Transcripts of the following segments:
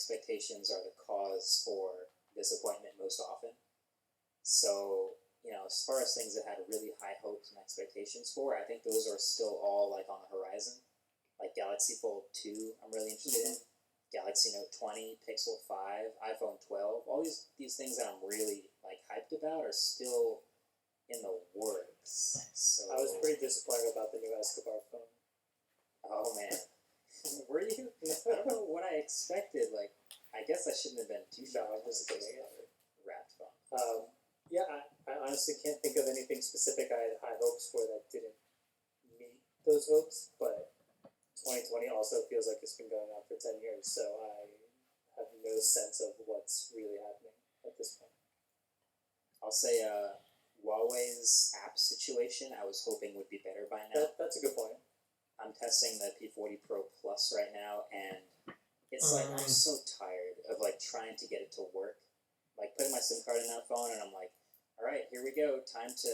expectations are the cause for disappointment most often. So, as far as things that I had really high hopes and expectations for, I think those are still all like on the horizon. Like Galaxy Fold 2, I'm really interested in. Galaxy Note 20, Pixel 5, iPhone 12, all these things that I'm really like hyped about are still in the works. So I was pretty disappointed about the new Escobar phone. Oh man, were you? I don't know what I expected. Like, I guess I shouldn't have been too shocked. I was kidding. Wrapped phone. Yeah, I honestly can't think of anything specific I had high hopes for that didn't meet those hopes, but 2020 also feels like it's been going on for 10 years, so I have no sense of what's really happening at this point. I'll say Huawei's app situation I was hoping would be better by now. That's a good point. I'm testing the P40 Pro Plus right now, and it's like I'm so tired of like trying to get it to work. Like putting my SIM card in that phone, and I'm like, all right, here we go. Time to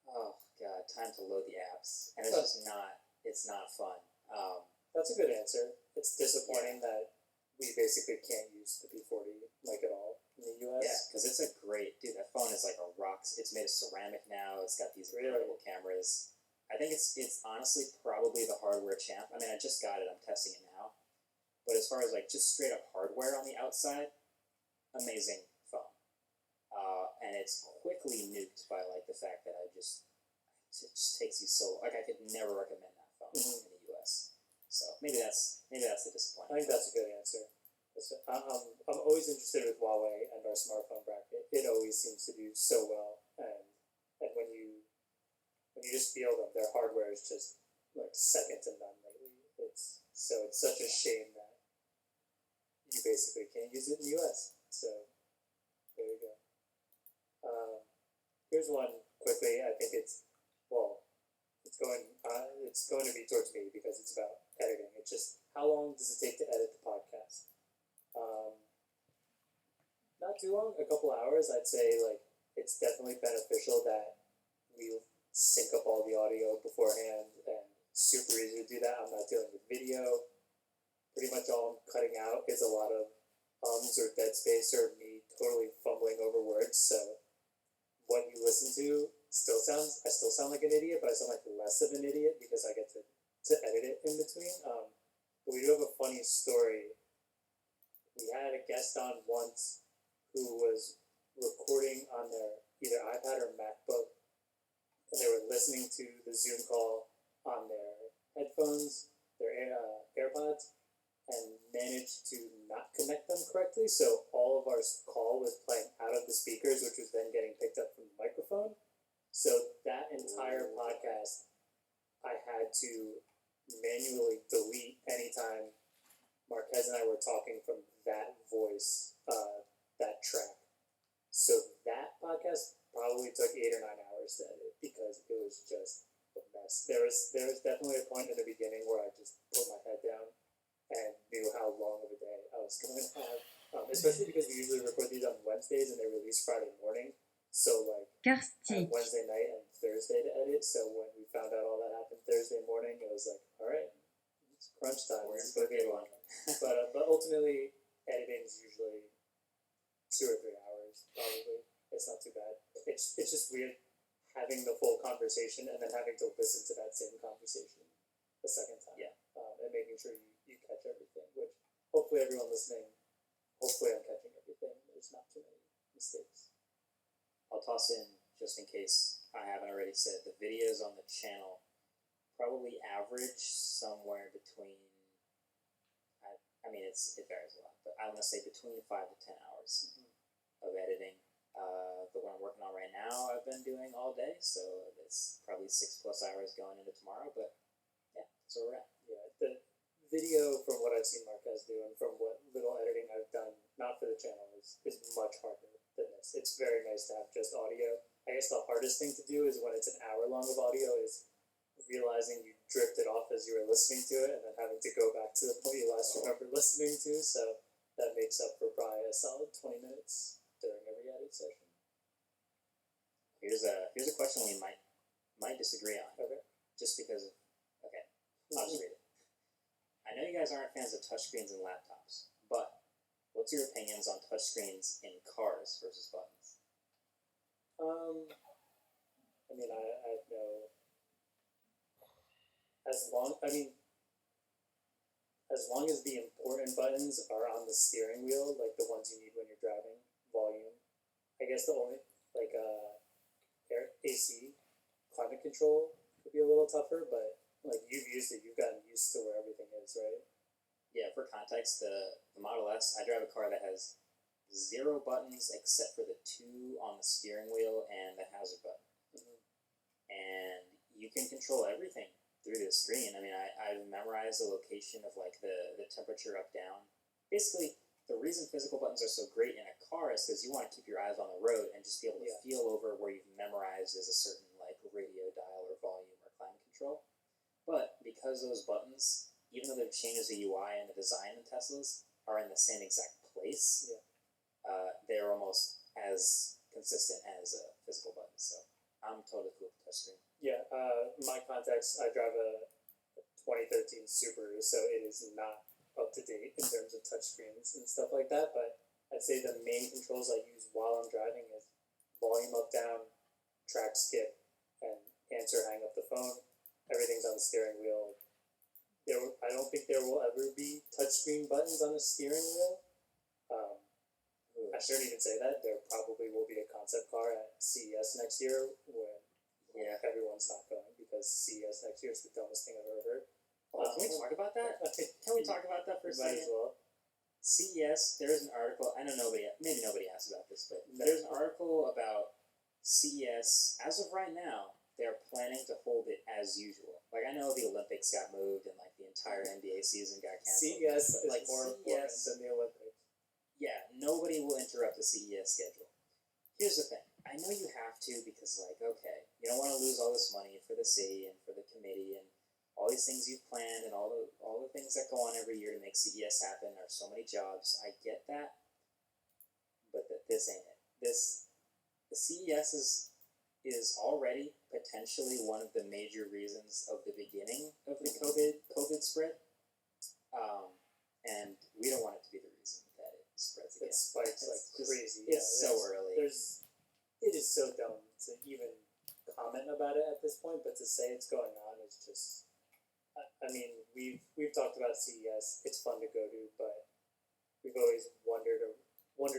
load the apps, and it's not fun. That's a good answer. It's disappointing that we basically can't use the P40 like at all in the US. Yeah, because it's a great dude. That phone is like a rock. It's made of ceramic now. It's got these incredible cameras. I think it's honestly probably the hardware champ. I mean, I just got it. I'm testing it now, but as far as like just straight up hardware on the outside, amazing phone. And it's quickly nuked by like the fact that it just takes you so like I could never recommend that phone in the US. So maybe that's the disappointment. I think that's a good answer. I'm always interested with Huawei and our smartphone bracket. It always seems to do so well, and when you just feel them, their hardware is just like second to none lately. It's such a shame that you basically can't use it in the US. So there you go. Here's one quickly. I think it's going to be towards me because it's about editing. It's just how long does it take to edit the podcast? Not too long, a couple hours. I'd say like it's definitely beneficial that we sync up all the audio beforehand, and super easy to do that. I'm not dealing with video. Pretty much all I'm cutting out is a lot of ums or dead space or me totally fumbling over words. So what you listen to I still sound like an idiot, but I sound like less of an idiot because I get to edit it in between. But we do have a funny story. We had a guest on once who was recording on their either iPad or MacBook, and they were listening to the Zoom call on their headphones, their AirPods, and managed to not connect them correctly. So all of our call was playing out of the speakers, which was then getting picked up from the microphone. So that entire podcast, I had to manually delete anytime Marquez and I were talking from that voice, that track. So that podcast probably took 8 or 9 hours to edit because it was just a mess. There was definitely a point in the beginning where I just put my head down and knew how long of a day I was going to have. Especially because we usually record these on Wednesdays and they release Friday morning. So like Wednesday night and Thursday to edit. So when we found out all that happened Thursday morning, it was like, all right, it's crunch time. We're going to get one. But ultimately, editing is usually 2 or 3 hours. Probably it's not too bad. It's just weird having the full conversation and then having to listen to that same conversation a second time. Yeah. And making sure you catch everything. Which hopefully everyone listening, hopefully I'm catching everything. There's not too many mistakes. I'll toss in, just in case I haven't already said, the videos on the channel probably average somewhere between, I mean, it varies a lot, but I want to say between 5 to 10 hours of editing. The one I'm working on right now, I've been doing all day, so it's probably 6+ hours going into tomorrow, but yeah, that's where we're at. Yeah, the video, from what I've seen Marquez do and from what little editing I've done, not for the channel, is much harder than this. It's very nice to have just audio. I guess the hardest thing to do is when it's an hour long of audio is realizing you drifted off as you were listening to it and then having to go back to the point you last remember listening to. So that makes up for probably a solid 20 minutes during every edit session. Here's a question we might disagree on. Okay. Just because of, I'll just read it. I know you guys aren't fans of touchscreens and laptops, but What's your opinions on touchscreens in cars versus buttons? I mean, I have no. As long as the important buttons are on the steering wheel, like the ones you need when you're driving, volume. I guess the only air AC, climate control could be a little tougher, but like you've used it, you've gotten used to where everything is, right? Yeah, for context, the Model S, I drive a car that has 0 buttons except for the 2 on the steering wheel and the hazard button. Mm-hmm. And you can control everything through the screen. I mean, I've memorized the location of like the temperature up, down. Basically, the reason physical buttons are so great in a car is because you want to keep your eyes on the road and just be able to feel over where you've memorized is a certain like radio dial or volume or climate control. But because those buttons, even though they've changed the UI and the design in Teslas, are in the same exact place, they're almost as consistent as a physical button. So I'm totally cool with touchscreen. Yeah, my context, I drive a 2013 Subaru, so it is not up to date in terms of touchscreens and stuff like that, but I'd say the main controls I use while I'm driving is volume up, down, track skip, and answer, hang up the phone. Everything's on the steering wheel. I don't think there will ever be touchscreen buttons on a steering wheel. I shouldn't even say that. There probably will be a concept car at CES next year when everyone's not going because CES next year is the dumbest thing I've ever heard. Can we talk about that? Can we talk about that for a Might second? as well. CES, there's an article, I know maybe nobody asked about this, but there's an article about CES. As of right now, they're planning to hold it as usual. Like, I know the Olympics got moved and, like, the entire NBA season got canceled. CES is like more important than the Olympics. Yeah, nobody will interrupt the CES schedule. Here's the thing. I know you have to because, like, okay, you don't want to lose all this money for the city and for the committee and all these things you've planned and all the things that go on every year to make CES happen. There are so many jobs. I get that, but this ain't it. The CES is already potentially one of the major reasons of the beginning of the COVID spread, and we don't want it to be the reason that it spreads again. It spikes like crazy. It's so early. It is so dumb to even comment about it at this point, but to say it's going on is just. I mean, we've talked about CES. It's fun to go to, but we've always wondered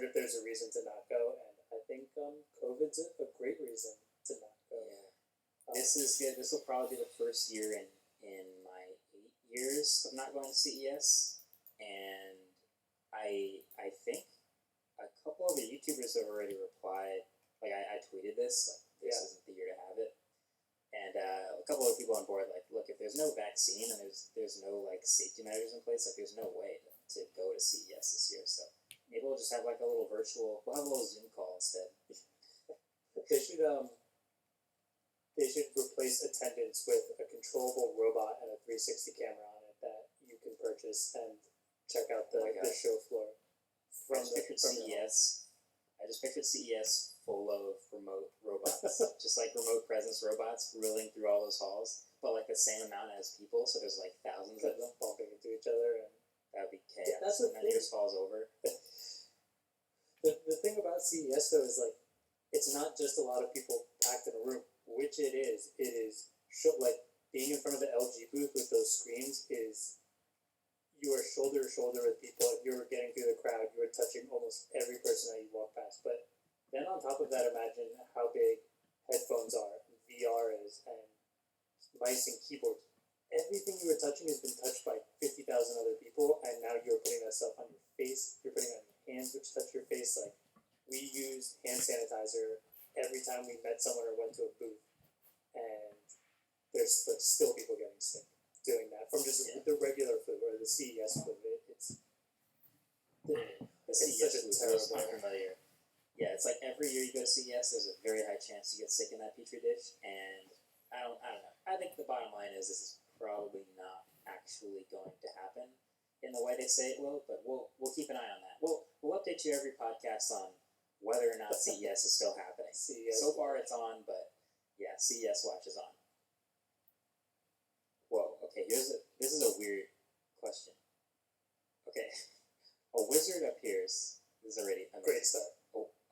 if there's a reason to not go, and I think COVID's a great reason to not go. Yeah. This is good. This will probably be the first year in my 8 years of not going to CES, and I think a couple of the YouTubers have already replied. Like I tweeted this, like this isn't the year to have it, and a couple of people on board like, look, if there's no vaccine and there's no like safety measures in place, like there's no way to go to CES this year. So maybe we'll just have like a little virtual. We'll have a little Zoom call instead. They should replace attendance with a controllable robot and a 360 camera on it that you can purchase and check out the show floor. I just pictured CES full of remote robots, just like remote presence robots rolling through all those halls, but like the same amount as people. So there's like thousands of them bumping into each other, and that would be chaos. That's and then yours falls over. The thing about CES though is like it's not just a lot of people packed in a room, which it is. It is like being in front of the LG booth with those screens is. You are shoulder to shoulder with people. If you were getting through the crowd, you were touching almost every person that you walk past. But then on top of that, imagine how big headphones are, VR is, and mice and keyboards. Everything you were touching has been touched by 50,000 other people, and now you're putting that stuff on your face. You're putting it on your hands, which touch your face. Like, we used hand sanitizer every time we met someone or went to a booth, and there's like, still people getting sick doing that from just the regular flu or the CES flu. The CES flu is unfamiliar. Yeah, it's like every year you go to CES, there's a very high chance you get sick in that petri dish, and I don't know. I think the bottom line is this is probably not actually going to happen in the way they say it will, but we'll keep an eye on that. We'll update you every podcast on whether or not CES is still happening. So far it's on, but yeah, CES Watch is on. Whoa, okay, this is a weird question. Okay, a wizard appears. This is already amazing. Great start.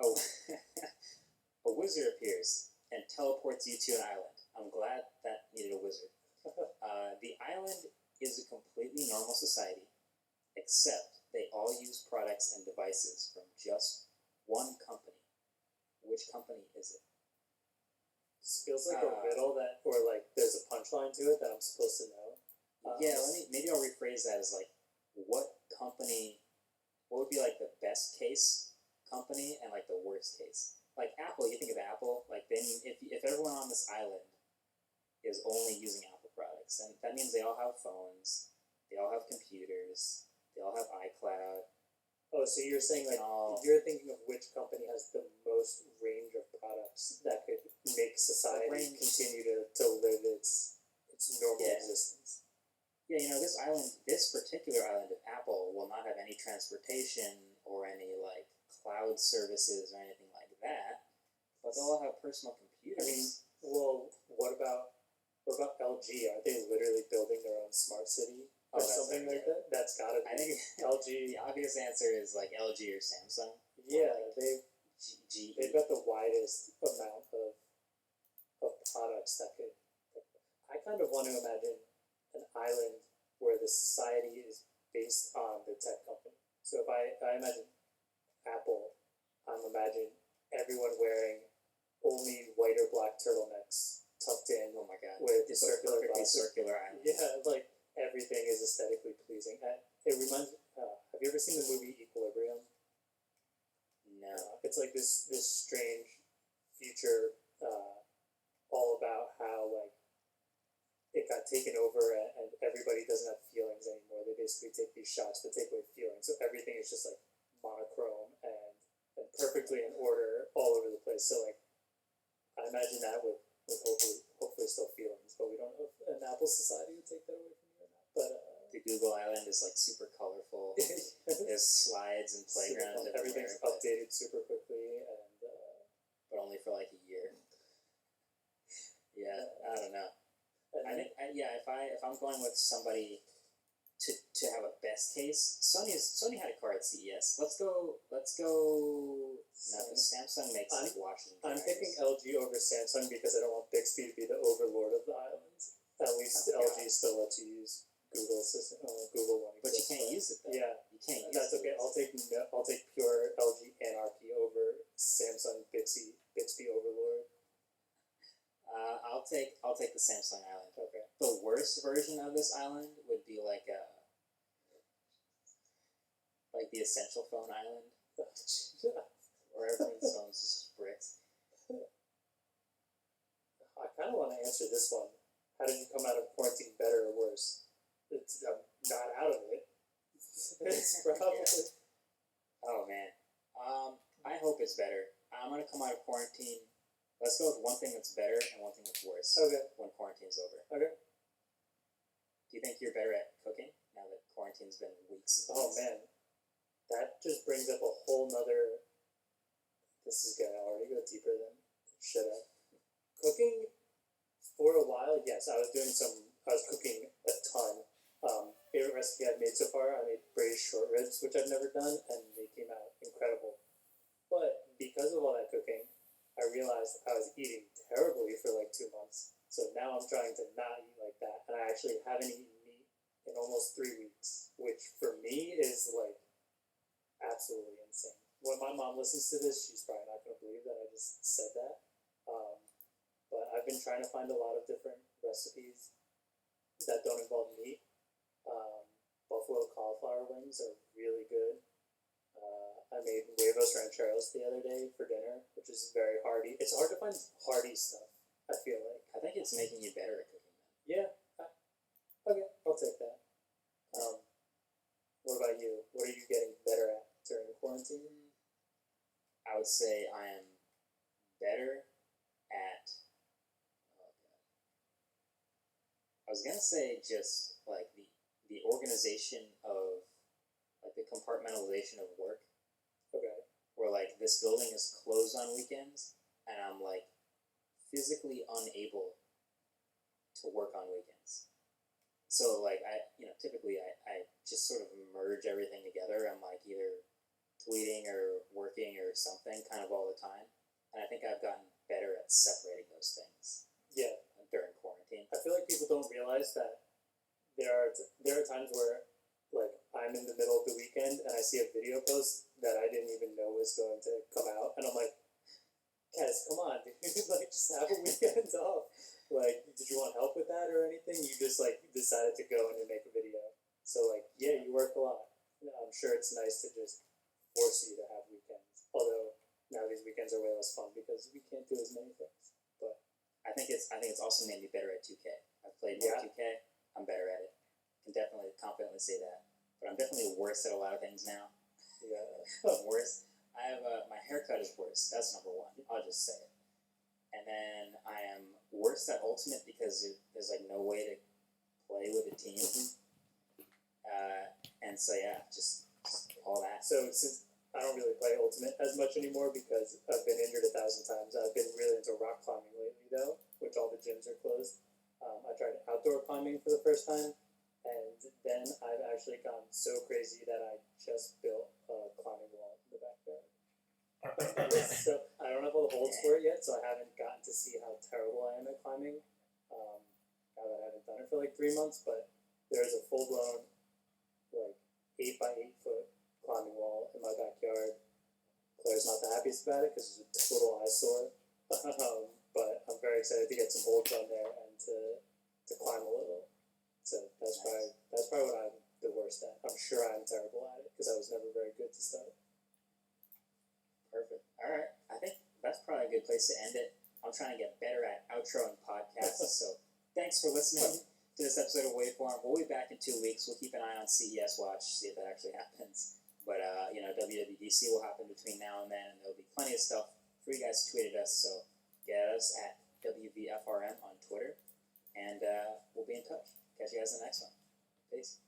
Oh, a wizard appears and teleports you to an island. I'm glad that needed a wizard. The island is a completely normal society, except they all use products and devices from just one company. Which company is it? This feels like a riddle that, or like there's a punchline to it that I'm supposed to know. Yeah, maybe I'll rephrase that as like, what would be like the best case company and like the worst case? Like Apple, you think of Apple, like then if everyone on this island is only using Apple products, and that means they all have phones, they all have computers, they all have iCloud. Oh, so you're saying like you're thinking of which company has the most range of products that could make society continue to live its normal existence. Yeah, this particular island of Apple will not have any transportation or any like cloud services or anything like that, but they'll all have personal computers. I mean, well, what about LG? Aren't they literally building their own smart city or something like that? That's gotta be. I think LG. The obvious answer is like LG or Samsung. Yeah, or like they've got the widest amount of products that could. I kind of want to imagine an island where the society is based on the tech company. So if I imagine Apple, I'm imagining everyone wearing only white or black turtleneecks tucked in. Oh my god! With it's circular circular island. Yeah, like everything is aesthetically pleasing. It reminds. Have you ever seen the movie Equilibrium? No. It's like this strange future, all about how like it got taken over and everybody doesn't have feelings anymore. They basically take these shots that take away feelings, so everything is just like monochrome and perfectly in order all over the place. So like, I imagine that with hopefully still feelings, but we don't know if an Apple society would take that away from you or not. But the Google Island is like super colorful. There's slides and playgrounds. Everything's updated super quickly, and but only for like a year. Yeah, I don't know. I think if I'm going with somebody to have a best case, Sony had a car at CES. Let's go. No, Samsung makes like washing. I'm picking LG over Samsung because I don't want Bixby to be the overlord of the islands. At least LG still lets you use Google Assistant, Google One. But you can't use it though. Yeah, you can't. That's okay. I'll take pure LG anarchy over Samsung Bixby overlord. I'll take the Samsung Island. Okay. The worst version of this island would be like the Essential Phone Island, where everyone's phones just bricks. I kind of want to answer this one. How did you come out of quarantine, better or worse? I'm not out of it. It's probably. Oh man. I hope it's better. I'm gonna come out of quarantine. Let's go with one thing that's better and one thing that's worse. Okay. When quarantine's over. Okay. Do you think you're better at cooking now that quarantine's been weeks and Oh weeks? man, that just brings up a whole nother. This is gonna already go deeper than it should have. Cooking for a while, yes, I was cooking a ton. Favorite recipe I've made so far, I made braised short ribs, which I've never done, and they came out incredible. But because of all that cooking, I realized I was eating terribly for like 2 months. So now I'm trying to not eat like that, and I actually haven't eaten meat in almost 3 weeks, which for me is like absolutely insane. When my mom listens to this, she's probably not going to believe that I just said that. But I've been trying to find a lot of different recipes that don't involve meat. Buffalo cauliflower wings are really good. I made huevos rancheros the other day for dinner, which is very hearty. It's hard to find hearty stuff, I feel like. I think it's making you better at cooking. Yeah. Okay, I'll take that. What about you? What are you getting better at during the quarantine? I would say I am better at. Oh God. I was gonna say just like the organization of like the compartmentalization of work. Okay. Where like this building is closed on weekends, and I'm like physically unable to work on weekends. So like typically I just sort of merge everything together. I'm like either tweeting or working or something kind of all the time. And I think I've gotten better at separating those things Yeah. during quarantine. I feel like people don't realize that there are times where like I'm in the middle of the weekend and I see a video post that I didn't even know was going to come out, and I'm like, Kez, come on, dude, like just have a weekend off. Like, did you want help with that or anything? You just like decided to go in and make a video. So like, yeah, you work a lot. I'm sure it's nice to just force you to have weekends. Although now these weekends are way less fun because we can't do as many things. But I think it's also made me better at 2K. I've played more 2K. I'm better at it. Can definitely confidently say that. But I'm definitely worse at a lot of things now. yeah, I'm worse. I have my haircut is worse. That's number one. I'll just say it. And then I am worse at Ultimate because there's like no way to play with a team. And so yeah, just all that. so since I don't really play Ultimate as much anymore because I've been injured 1,000 times, I've been really into rock climbing lately though, which all the gyms are closed. I tried outdoor climbing for the first time, and then I've actually gone so crazy that I just built a climbing wall in the backyard. So I don't have all the holds for it yet, so I haven't gotten to see how terrible I am at climbing. Now that I haven't done it for like 3 months, but there's a full blown like 8 by 8 foot climbing wall in my backyard. Claire's not the happiest about it because it's a total eyesore. But I'm very excited to get some holds on there and to climb a little. So that's probably what I'm the worst at. I'm sure I'm terrible at it because I was never very good to start. Perfect. All right. I think that's probably a good place to end it. I'm trying to get better at outroing podcasts. So thanks for listening to this episode of Waveform. We'll be back in 2 weeks. We'll keep an eye on CES Watch, see if that actually happens. But WWDC will happen between now and then, and there'll be plenty of stuff for you guys to tweet at us. So get us at WVFRM on Twitter, and we'll be in touch. Catch you guys in the next one. Peace.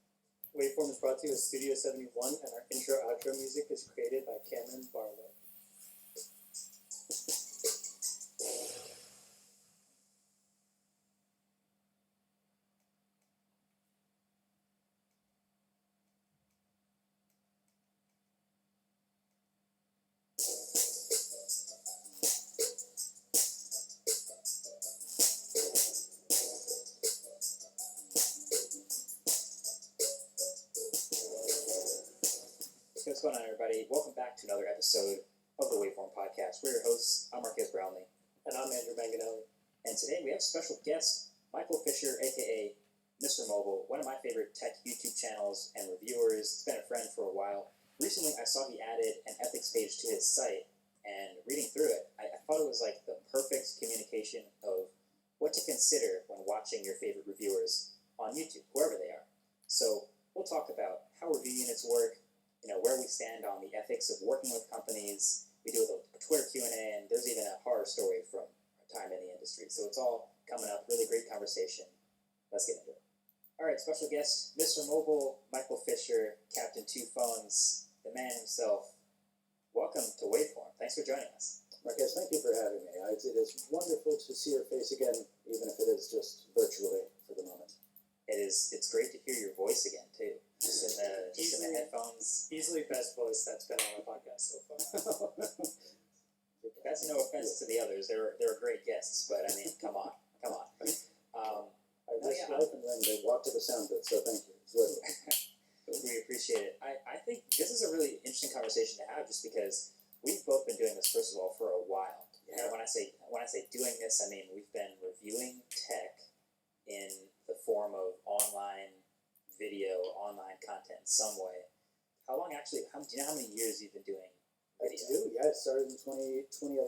Waveform is brought to you with Studio 71, and our intro-outro music is created by Cameron Barlow. What's going on, everybody? Welcome back to another episode of the Waveform Podcast. We're your hosts. I'm Marquez Brownlee. And I'm Andrew Manganelli. And today we have a special guest, Michael Fisher, a.k.a. Mr. Mobile, one of my favorite tech YouTube channels and reviewers. He's been a friend for a while. Recently, I saw he added an ethics page to his site, and reading through it, I thought it was like the perfect communication of what to consider when watching your favorite reviewers on YouTube, wherever they are. So we'll talk about how review units work, where we stand on the ethics of working with companies. We do a Twitter Q&A, and there's even a horror story from our time in the industry. So it's all coming up. Really great conversation. Let's get into it. All right, special guest, Mr. Mobile, Michael Fisher, Captain Two Phones, the man himself. Welcome to Waveform. Thanks for joining us. Marquez, thank you for having me. It is wonderful to see your face again, even if it is just virtually for the moment. It's great to hear your voice again, too. Just in the headphones. Easily best voice that's been on our podcast so far. That's no offense to the others. They're great guests, but I mean, come on. I risked life and limb to walk to the sound booth, so thank you. It's lovely. We appreciate it. I think this is a really interesting conversation to have, just because we've both been doing this, first of all, for a while. Yeah. And when I say doing this, I mean we've been reviewing tech in the form of online video, online content in some way. How long actually, do you know how many years you've been doing I video? do, yeah. I started in 2011.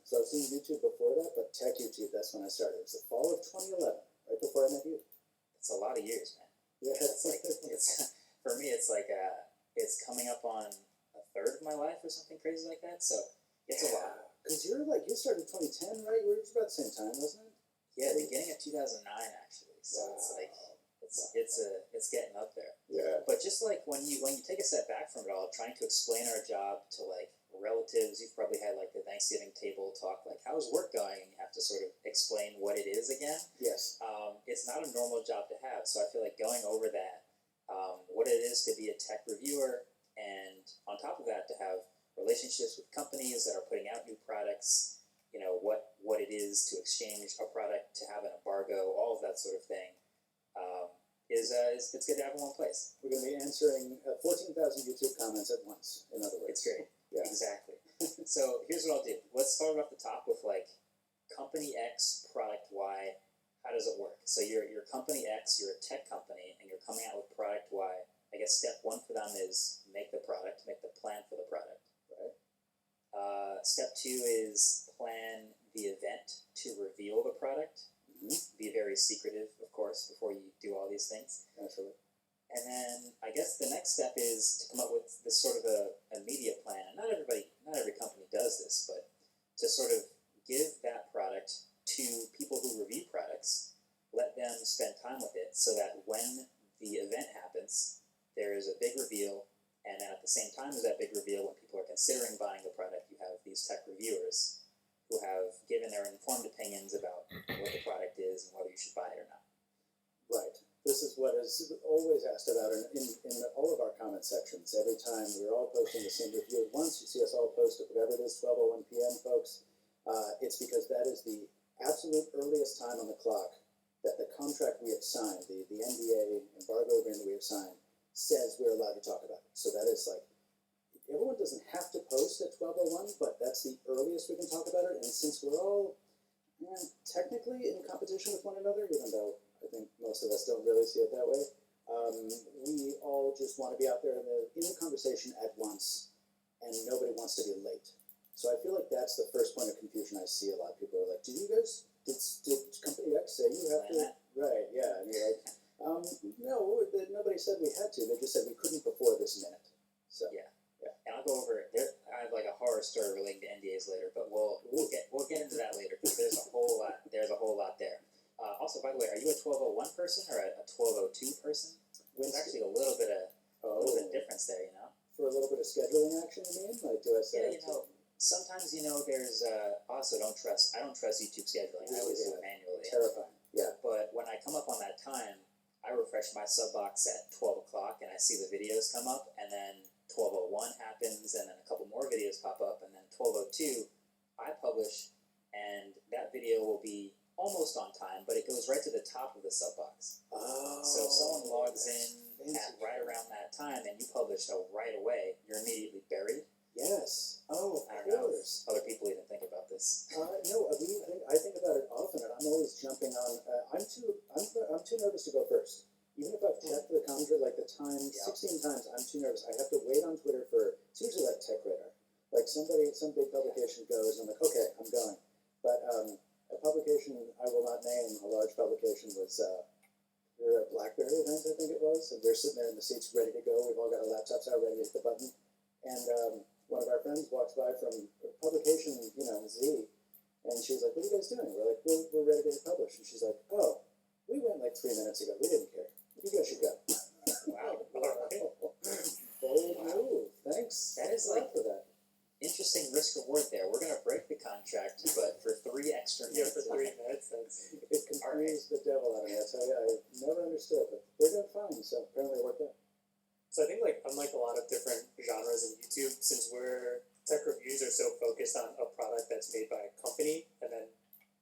So I was doing YouTube before that, but tech YouTube, that's when I started. It was the fall of 2011, right before I met you. It's a lot of years, man. Yeah. It's for me, it's like it's coming up on a third of my life or something crazy like that, so it's a lot. Because you started in 2010, right? We were about the same time, wasn't it? Yeah, beginning of 2009 actually, so Wow. It's like, it's getting up there. Yeah. But just like when you take a step back from it all, trying to explain our job to like relatives, you've probably had like the Thanksgiving table talk, like how's work going, and you have to sort of explain what it is again. Yes. It's not a normal job to have, so I feel like going over that what it is to be a tech reviewer, and on top of that, to have relationships with companies that are putting out new products, you know, what it is to exchange a product, to have an embargo, all of that sort of thing, it's good to have in one place. We're going to be answering 14,000 YouTube comments at once, in other words. It's great. Yeah. Exactly. So here's what I'll do. Let's start off the top with like company X, product Y. How does it work? So you're company X, you're a tech company, and you're coming out with product Y. I guess step one for them is make the product, make the plan for the product. Right. Step two is plan the event to reveal the product. Be very secretive, of course, before you do all these things. Absolutely. And then I guess the next step is to come up with this sort of a media plan. And not every company does this, but to sort of give that product to people who review products, let them spend time with it so that when the event happens, there is a big reveal, and then at the same time as that big reveal, when people are considering buying the product, you have these tech reviewers who have given their informed opinions about what the product is and whether you should buy it or not. Right. This is what is always asked about in all of our comment sections. Every time we're all posting the same review at once, you see us all post at whatever it is, 12:01 p.m., folks. It's because that is the absolute earliest time on the clock that the contract we have signed, the NDA embargo agreement we have signed, says we're allowed to talk about it. So that is like, everyone doesn't have to post at 12:01, but that's the earliest we can talk about it. And since we're all technically in competition with one another, even though I think most of us don't really see it that way, we all just want to be out there in the conversation at once, and nobody wants to be late. So I feel like that's the first point of confusion I see. A lot of people are like, did company X say you have to? Right, yeah. And you're like, no, nobody said we had to. They just said we couldn't before this minute. So Yeah. And I'll go over it. I have like a horror story relating to NDAs later, but we'll get into that later because there's a whole lot. There's a whole lot there. Also, by the way, are you a 12:01 person or a 12:02 person? There's actually a little bit of difference there, you know. For a little bit of scheduling action, you mean? Like, do I say? Yeah, you know. Sometimes there's also I don't trust YouTube scheduling. I always do it manually. Terrifying. Yeah. But when I come up on that time, I refresh my sub box at 12 o'clock, and I see the videos come up, and then 12:01 happens, and then a couple more videos pop up, and then 12:02 I publish, and that video will be almost on time, but it goes right to the top of the sub box. Oh. So if someone logs in at right around that time and you publish right away, you're immediately buried. Yes. Oh, of I don't know course. if other people even think about this. No, I think about it often, and I'm always jumping on. I'm too nervous to go first. Even if I've checked the calendar like the time 16 times, I'm too nervous. I have to wait on Twitter for. It's usually like TechRadar. Like some big publication goes, and I'm like, okay, I'm going. But a publication I will not name, a large publication, was we were at BlackBerry event, I think it was, and we're sitting there in the seats ready to go. We've all got our laptops out, ready to hit the button, and one of our friends walks by from publication, Z, and she was like, "What are you guys doing?" We're like, "We're ready to hit publish," and she's like, "Oh, we went like 3 minutes ago. We didn't care. You guys should go." Wow. Bold move. Thanks. That is Thanks for that. Interesting risk reward there. We're gonna break the contract, but for 3 extra Yeah, minutes. for 3 minutes. That's It confused the devil out of me. I tell you, I never understood, but they're doing fine. So apparently it worked out. so. I think unlike a lot of different genres in YouTube, since tech reviews are so focused on a product that's made by a company, and then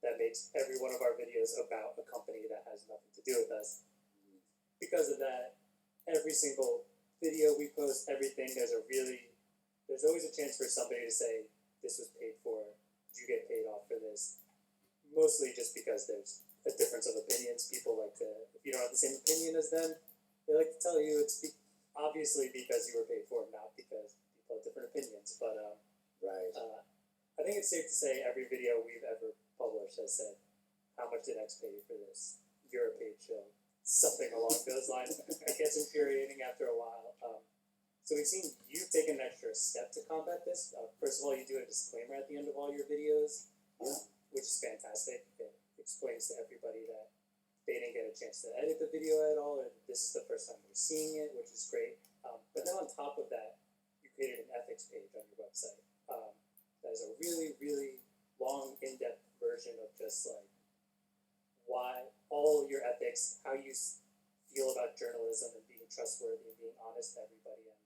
that makes every one of our videos about a company that has nothing to do with us. Because of that, every single video we post, everything, there's always a chance for somebody to say, this was paid for, did you get paid off for this? Mostly just because there's a difference of opinions. People like to, if you don't have the same opinion as them, they like to tell you it's obviously because you were paid for it, not because people have different opinions. But Right. I think it's safe to say every video we've ever published has said, how much did X pay you for this? You're a paid show. Something along those lines. It gets infuriating after a while. So we've seen you've taken an extra step to combat this. First of all, you do a disclaimer at the end of all your videos, which is fantastic. It explains to everybody that they didn't get a chance to edit the video at all, or this is the first time they're seeing it, which is great. But then on top of that, you created an ethics page on your website. That is a really, really long, in-depth version of just why all your ethics, how you feel about journalism and being trustworthy and being honest to everybody. And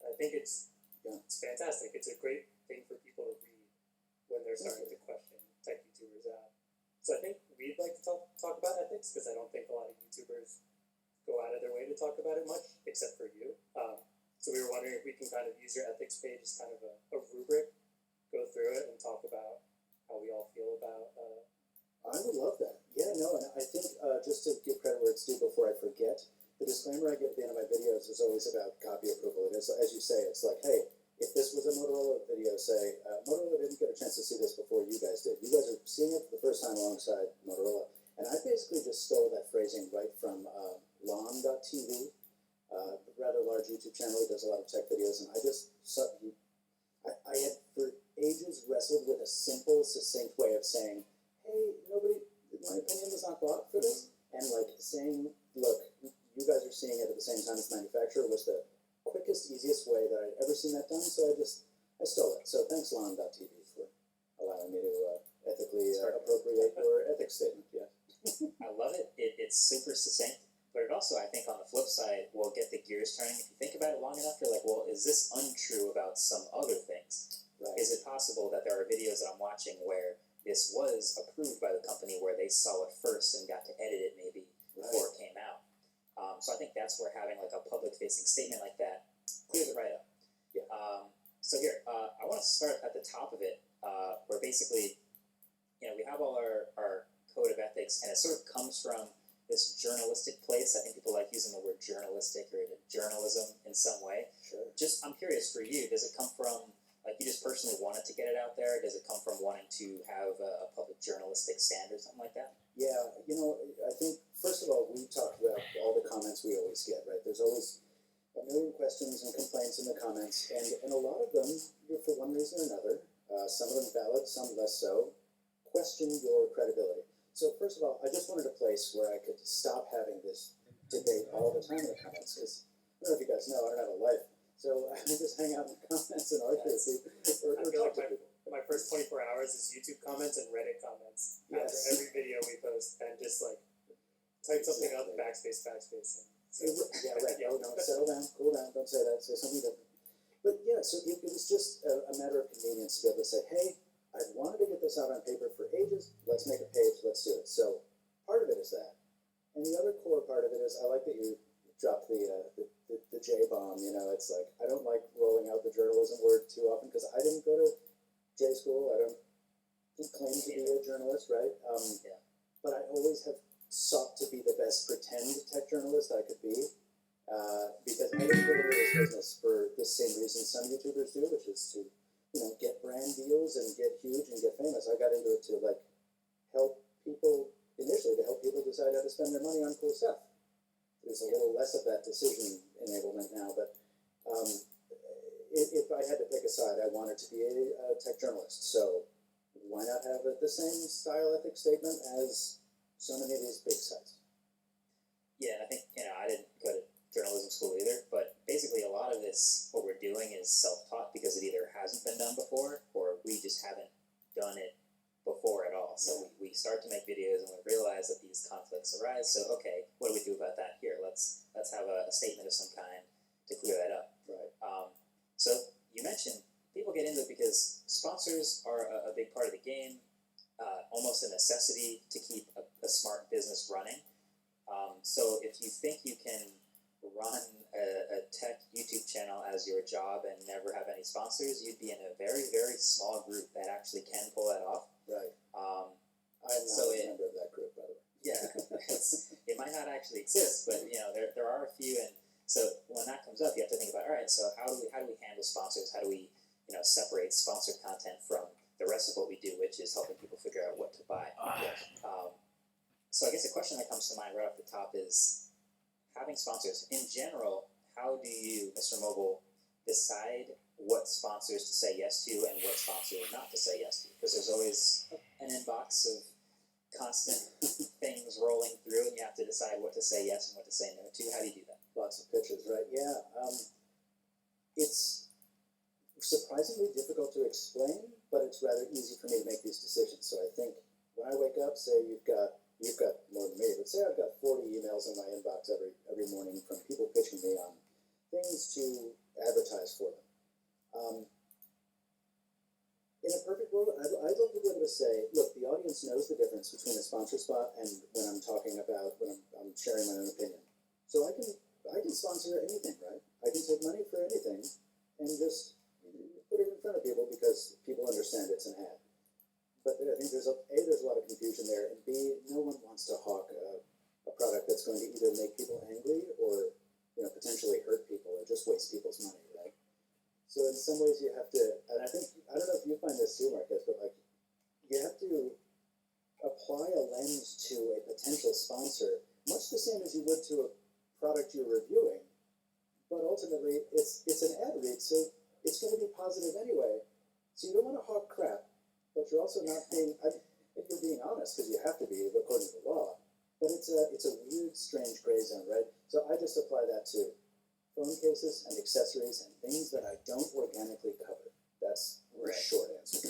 I think it's fantastic. It's a great thing for people to read when they're starting to question tech YouTubers out. So I think we'd like to talk about ethics, because I don't think a lot of YouTubers go out of their way to talk about it much, except for you. So we were wondering if we can kind of use your ethics page as kind of a rubric, go through it and talk about how we all feel about. I would love that. Yeah, no, and I think just to give credit where it's due before I forget, the disclaimer I give at the end of my videos is always about copy approval. It is, as you say, it's like, hey, if this was a Motorola video, say, Motorola didn't get a chance to see this before you guys did. You guys are seeing it for the first time alongside Motorola. And I basically just stole that phrasing right from Lon.tv, a rather large YouTube channel. He does a lot of tech videos, and I had for ages wrestled with a simple, succinct way of saying, hey, nobody, my opinion was not bought for this, and like saying, look, you guys are seeing it at the same time as the manufacturer was the quickest, easiest way that I'd ever seen that done, so I stole it. So thanks, Lon.tv, for allowing me to ethically appropriate your ethics statement. Yeah. I love it. It's super succinct, but it also, I think, on the flip side, will get the gears turning. If you think about it long enough, you're like, well, is this untrue about some other things? Right. Is it possible that there are videos that I'm watching where this was approved by the company, where they saw it first and got to edit it maybe before it came out? So I think that's where having like a public-facing statement like that clears it right up. Yeah. So here, I want to start at the top of it, where basically, we have all our code of ethics, and it sort of comes from this journalistic place. I think people like using the word journalistic or journalism in some way. Sure. I'm curious for you, does it come from, like, you just personally wanted to get it out there? Does it come from wanting to have a public journalistic stand or something like that? Yeah, I think, first of all, we talked about all the comments we always get, right? There's always a million questions and complaints in the comments, and a lot of them, for one reason or another, some of them valid, some less so, question your credibility. So first of all, I just wanted a place where I could stop having this debate all the time in the comments, because I don't know if you guys know, I don't have a life. So I just hang out in the comments and argue with people, or feel talk to people. My first 24 hours is YouTube comments and Reddit comments after every video we post, and just like type something up, backspace, and Yeah, right. No, settle down, cool down, don't say that, say something different. But yeah, so it was just a matter of convenience to be able to say, hey, I've wanted to get this out on paper for ages, let's make a page, let's do it. So part of it is that. And the other core part of it is, I like that you dropped the J-bomb, it's like, I don't like rolling out the journalism word too often, because I didn't go to J school, I don't claim to be a journalist, right? But I always have sought to be the best pretend tech journalist I could be, because I didn't go into this business for the same reason some YouTubers do, which is to, get brand deals and get huge and get famous. I got into it to help people, initially to help people decide how to spend their money on cool stuff. There's a little less of that decision enablement now, but if I had to pick a side, I wanted to be a tech journalist. So why not have the same style ethics statement as so many of these big sites? Yeah, and I think, I didn't go to journalism school either, but basically a lot of this, what we're doing is self-taught, because it either hasn't been done before, or we just haven't done it before at all. So we start to make videos and we realize that these conflicts arise. So okay, what do we do about that here? Let's have a statement of some kind to clear that up. Right. So you mentioned people get into it because sponsors are a big part of the game, almost a necessity to keep a smart business running. So if you think you can run a tech YouTube channel as your job and never have any sponsors, you'd be in a very, very small group that actually can pull that off. Right. I'm not a member of that group, by the way. Yeah, it might not actually exist, but there are a few, and so when that comes up, you have to think about, all right, so how do we handle sponsors? How do we separate sponsored content from the rest of what we do, which is helping people figure out what to buy. So I guess the question that comes to mind right off the top is, having sponsors in general, how do you, Mr. Mobile, decide what sponsors to say yes to and what sponsors not to say yes to? Because there's always an inbox of constant things rolling through, and you have to decide what to say yes and what to say no to. How do you do that? Lots of pitches, right? Yeah. It's surprisingly difficult to explain, but it's rather easy for me to make these decisions. So I think when I wake up, say you've got you've got more than me, but say I've got 40 emails in my inbox every morning from people pitching me on things to advertise for them. In a perfect world, I'd love to be able to say, look, the audience knows the difference between a sponsor spot and when I'm talking about, when I'm sharing my own opinion. So I can sponsor anything, right? I can take money for anything and just put it in front of people because people understand it's an ad. But I think there's a lot of confusion there, and B, no one wants to hawk a product that's going to either make people angry or, potentially hurt people or just waste people's money, right? So in some ways you have to, and I don't know if you find this too, Marcus, but like, you have to apply a lens to a potential sponsor, much the same as you would to a product you're reviewing, but ultimately it's an ad read, so it's going to be positive anyway. So you don't want to hawk crap, but you're also not being, if you're being honest, because you have to be according to the law, but it's a weird, strange gray zone, right? So I just apply that to phone cases and accessories and things that I don't organically cover. That's the short answer.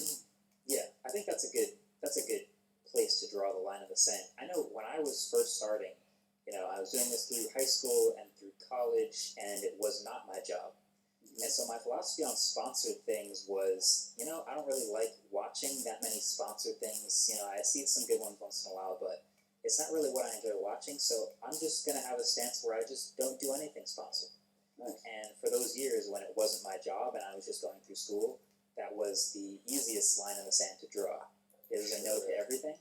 Yeah, I think that's a good place to draw the line in the sand. I know when I was first starting, I was doing this through high school and through college, and it was not my job. And so my philosophy on sponsored things was, I don't really like watching that many sponsored things. I see some good ones once in a while, but it's not really what I enjoy watching. So I'm just going to have a stance where I just don't do anything sponsored. Nice. And for those years when it wasn't my job and I was just going through school, that was the easiest line in the sand to draw. It was a no to everything.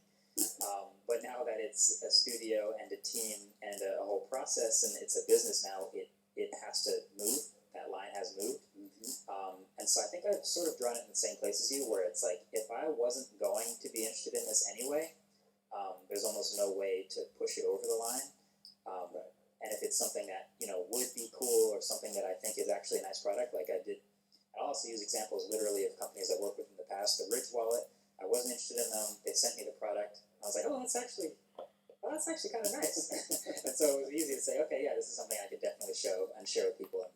But now that it's a studio and a team and a whole process and it's a business now, it has to move. That line has moved. Mm-hmm. And so I think I've sort of drawn it in the same place as you, where it's like, if I wasn't going to be interested in this anyway, there's almost no way to push it over the line. Right. And if it's something that, would be cool or something that I think is actually a nice product, like I did, I'll also use examples literally of companies I've worked with in the past. The Ridge wallet, I wasn't interested in them. They sent me the product. I was like, that's actually kind of nice. And so it was easy to say, okay, yeah, this is something I could definitely show and share with people, and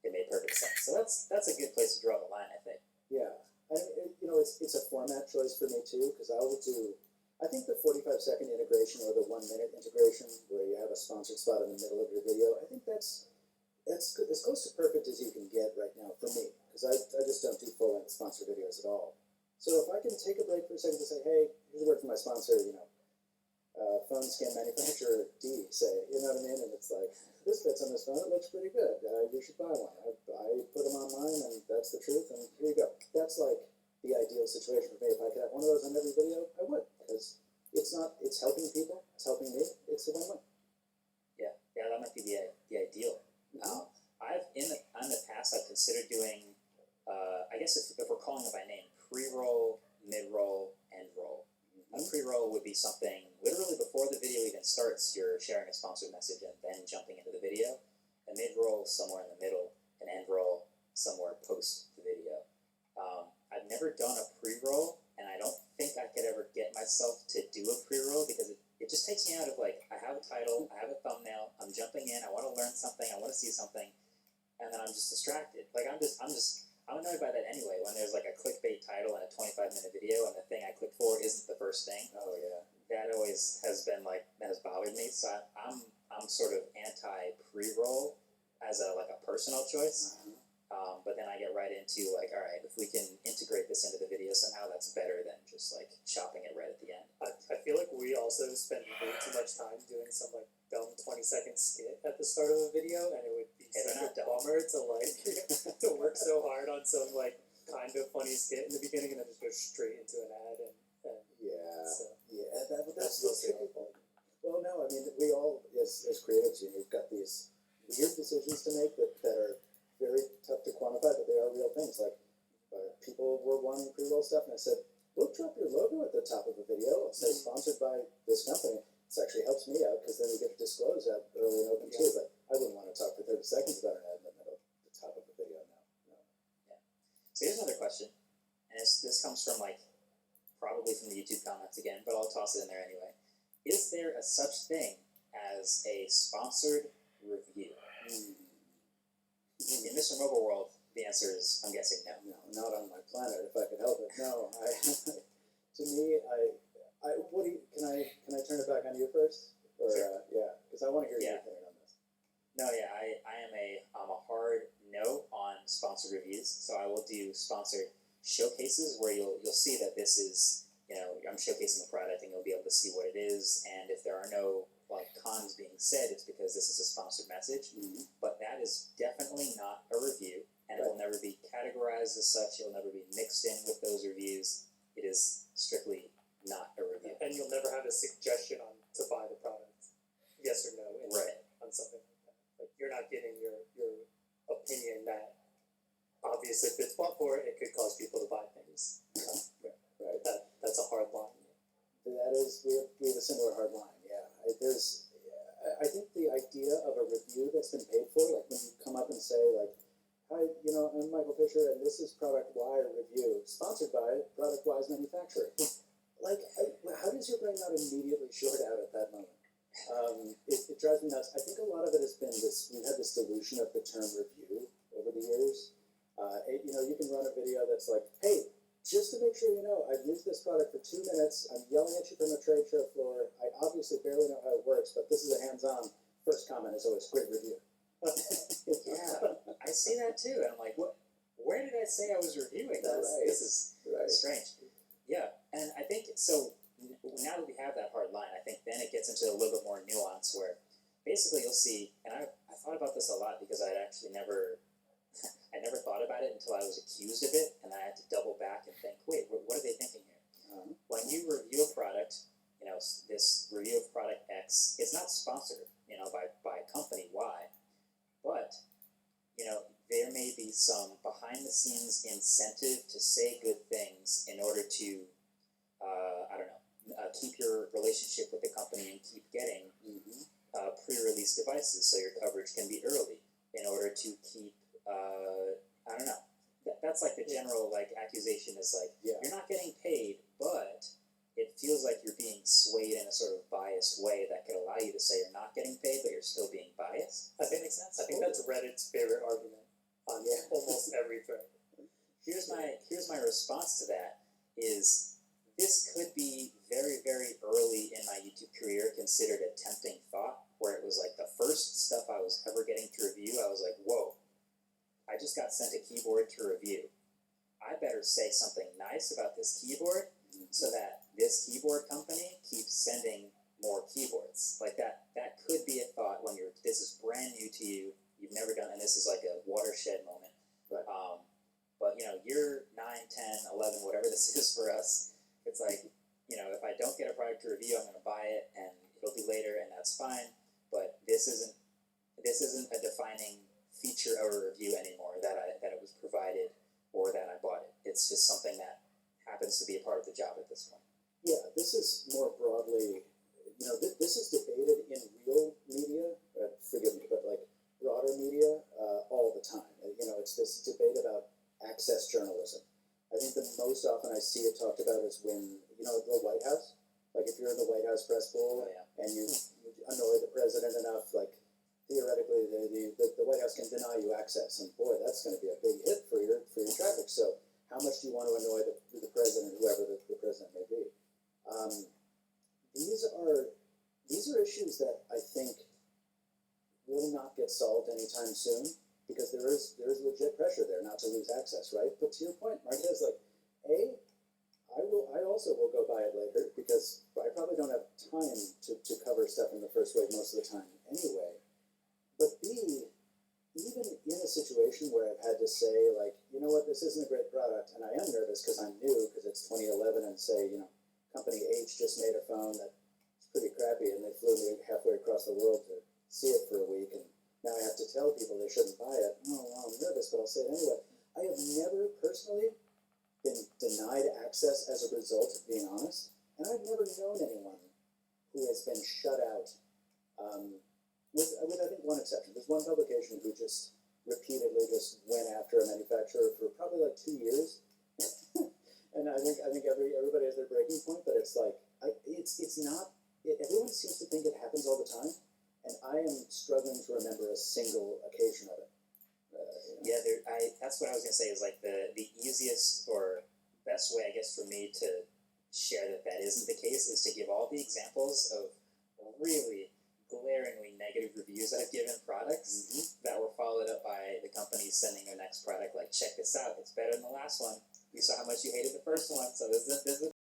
it made perfect sense. So that's a good place to draw the line, I think. Yeah, and it's a format choice for me too, because I think the 45-second integration or the 1-minute integration where you have a sponsored spot in the middle of your video, I think that's good, as close to perfect as you can get right now for me, because I just don't do full-length sponsor videos at all. So if I can take a break for a second to say, hey, here's a word from my sponsor, phone scan manufacturer D, say, you know what I mean? And it's like, this fits on this phone, it looks pretty good, you should buy one. I put them on mine, and that's the truth, and here you go. That's like the ideal situation for me. If I could have one of those on every video, I would, because it's helping people, it's helping me, it's a win-win. Yeah, that might be the ideal. Mm-hmm. In the past, I've considered doing, I guess if we're calling it by name, pre-roll, mid-roll, end roll. A pre-roll would be something literally before the video even starts, you're sharing a sponsored message and then jumping into the video. A mid-roll somewhere in the middle, an end roll somewhere post the video. I've never done a pre-roll, and I don't think I could ever get myself to do a pre-roll because it just takes me out of like, I have a title, I have a thumbnail, I'm jumping in, I want to learn something, I want to see something, and then I'm just distracted. Like I'm annoyed by that anyway, when there's like a clickbait title and a 25-minute video and the thing I click for isn't the first thing. Oh yeah. That always has bothered me, so I'm sort of anti pre-roll as a personal choice. Mm-hmm. But then I get right into like, all right, if we can integrate this into the video somehow, that's better than just like chopping it right at the end. I feel like we also spend way too much time doing some like dumb 20-second skit at the start of a video, and it would be such a bummer to like to work so hard on some like kind of funny skit in the beginning and then just go straight into an ad and yeah, so that's the tricky part. Well, no, I mean we all as creatives, we've got these weird decisions to make that are very tough to quantify, but they are real things. Like people were wanting pre-roll stuff, and I said, "We'll drop your logo at the top of a video. It'll say sponsored by this company." This actually helps me out because then we get to disclose that early and open too. But I wouldn't want to talk for 30 seconds about an ad in the middle, the top of the video. No. Yeah. So here's another question, and this comes from probably from the YouTube comments again, but I'll toss it in there anyway. Is there a such thing as a sponsored review? In Mr. Mobile World, the answer is, I'm guessing no. No, not on my planet if I could help it. No, to me, Can I turn it back on you first? Or Sure. yeah, because I want to hear Yeah. your opinion on this. No, yeah, I'm a hard no on sponsored reviews. So I will do sponsored showcases where you'll see that this is, I'm showcasing a product and you'll be able to see what it is, and if there are no like cons being said, it's because this is a sponsored message. Mm-hmm. But that is definitely not a review, and it will never be categorized as such. It'll never be mixed in with those reviews. It is strictly not a review. And you'll never have a suggestion on to buy the product, yes or no, on something like that. Like you're not giving your opinion that obviously if it's bought for it could cause people to buy things. Right. That's a hard line. That is, we have a similar hard line. Yeah, I think the idea of a review that's been paid for, like when you come up and say like, hi, I'm Michael Fisher and this is Product Y review, sponsored by Product Y's manufacturer. Like, how does your brain not immediately short out at that moment? It drives me nuts. I think a lot of it has been we've had this dilution of the term review over the years. You can run a video that's like, hey, just to make sure you know, I've used this product for 2 minutes, I'm yelling at you from a trade show floor, I obviously barely know how it works, but this is a hands-on. First comment is always, great review. Yeah, I see that too, and I'm like, what? Where did I say I was reviewing this? Right. This is strange. Yeah, and I think so. Now that we have that hard line, I think then it gets into a little bit more nuance where basically you'll see, and I thought about this a lot because I'd actually never thought about it until I was accused of it, and I had to double back and think, wait, what are they thinking here? When you review a product, this review of product X, it's not sponsored, by company Y, but, there may be some behind-the-scenes incentive to say good things in order to, keep your relationship with the company and keep getting pre-release devices so your coverage can be early in order to keep, that's like the general accusation is you're not getting paid, but it feels like you're being swayed in a sort of biased way that could allow you to say you're not getting paid, but you're still being biased. I think makes sense. I think that's Reddit's favorite argument on almost every thread. Here's my response to that is this could be very, very early in my YouTube career considered a tempting thought, where it was like the first stuff I was ever getting to review, I was like, whoa, I just got sent a keyboard to review. I better say something nice about this keyboard so that this keyboard company keeps sending more keyboards. Like that could be a thought when this is brand new to you, you've never done, and this is like a watershed moment. Right. But year 9, 10, 11, whatever this is for us, it's like, if I don't get a product to review, I'm going to buy it and it'll be later, and that's fine. But this isn't a defining feature of a review anymore that it was provided or that I bought it. It's just something that happens to be a part of the job at this point. Yeah, this is more broadly, this is debated in real media, forgive me, but broader media all the time. It's this debate about access journalism. I think the most often I see it talked about is when, the White House, if you're in the White House press pool and you annoy the president enough, theoretically the White House can deny you access, and boy, that's going to be a big hit for your traffic. So how much do you want to annoy the president, whoever the president may be? These are issues that I think will not get solved anytime soon, because there is legit pressure there not to lose access, right? But to your point, Marquez, I also will go buy it later because I probably don't have time to cover stuff in the first wave most of the time anyway. But B, even in a situation where I've had to say, you know what, this isn't a great product, and I am nervous because I'm new, because it's 2011, and say, company H just made a phone that's pretty crappy, and they flew me halfway across the world to see it for a week, and now I have to tell people they shouldn't buy it. Oh, well, I'm nervous, but I'll say it anyway. I have never personally been denied access as a result of being honest, and I've never known anyone who has been shut out, with I think one exception. There's one publication who just repeatedly just went after a manufacturer for probably 2 years, and I think everybody has their breaking point, but it's it's not. Everyone seems to think it happens all the time, and I am struggling to remember a single occasion of it. Yeah, that's what I was gonna say is the easiest or best way, I guess, for me to share that isn't the case is to give all the examples of really glaringly negative reviews I've given products that were followed up by the company sending their next product like, check this out, it's better than the last one. We saw how much you hated the first one, so this is